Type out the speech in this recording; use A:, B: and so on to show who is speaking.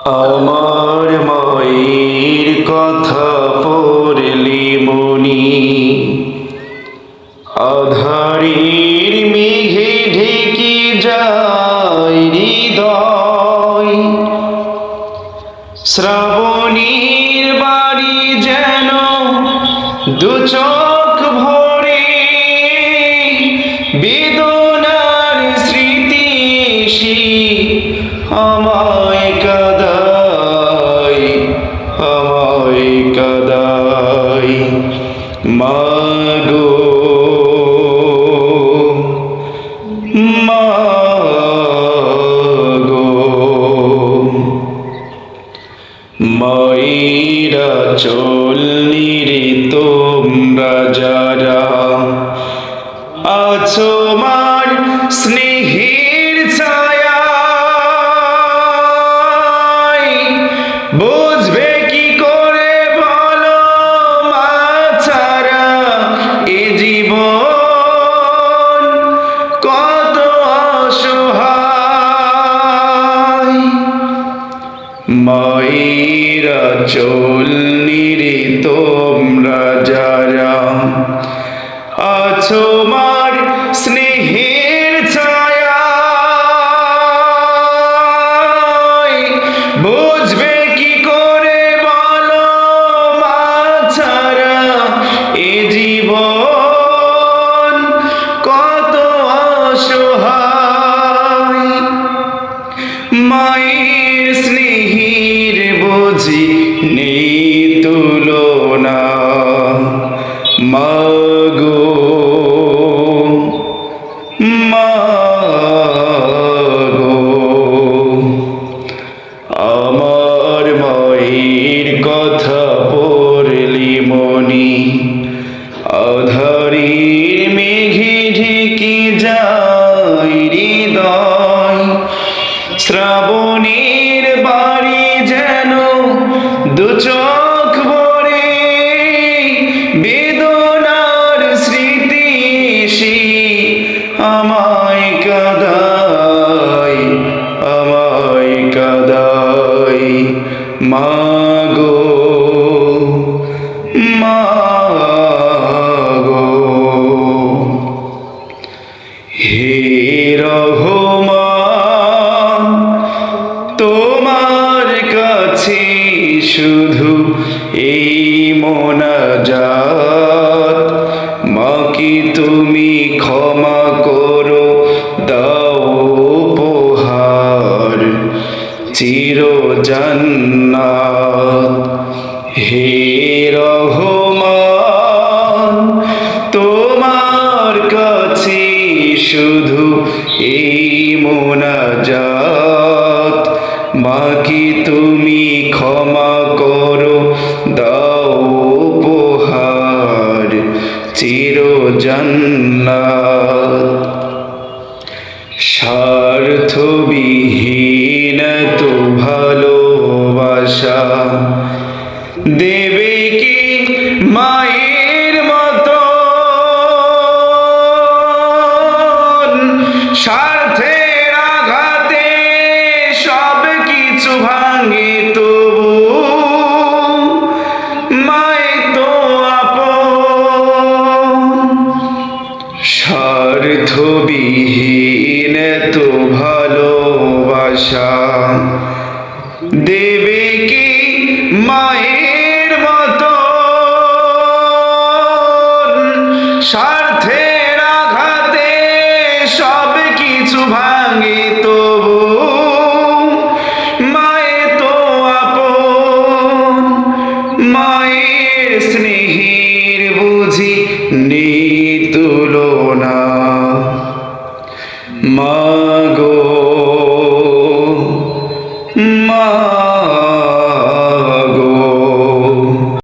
A: আমার মায়ের কথা পড়লি মনি, আধারের মেঘে ঢেকে যায় হৃদয়। শ্রাবণীর বাড়ি যেন দু চোখ ভরে, বেদনার স্মৃতি এসে আমায় কাঁদায়, আমায় কাঁদায়। মাগো মাগো, মায়েরা চলনি তোমরা যারা আছো মার স্নেহের ছায়ায়, বুঝবে কি করে বলো মা ছাড়া এ জীবন কত অসহায়। মায়েরা চলনি রে তোমরা যারা আছো মার স্নেহের ছায়ায়, বুঝবে কি করে বলো মা ছাড়া এ জীবন কত অসহায়। মায়ের স্নেহের বুঝি নেই তুলনা, মাগো মাগো। আমার মায়ের কথা পড়লি মনি, আধারের মেঘে ঢেকে যায় হৃদয়। শ্রাবণের বাড়ি যেন দু চোখ ভরে, বেদনার স্মৃতি এসে আমায় কাঁদায়, আমায় কাঁদায়। মাগো মাগো, হে রহমান তোমার কাছে শুধু এই মোনাজাত। মাকে তুমি ক্ষমা করো, দাও উপহার চির জান্নাত। হে রহমান তোমার কাছে শুধু এই মোনাজাত। মাকে তুমি ক্ষমা করো, দাও উপহার চির জান্নাত। স্বার্থবিহীন তো ভালোবাসা দেবে কি মায়ের মতো, স্বার্থের আঘাতে সব কিছু ভাঙে তবু মায়ে তো আপন। স্বার্থবিহীন তো ভালোবাসা দেবে কি মায়ের মতো, স্বার্থের আঘাতে সব কিছু ভাঙে তবু মায়ে তো আপন। মায়ের স্নেহের বুঝি নেই তুলনা, মাগো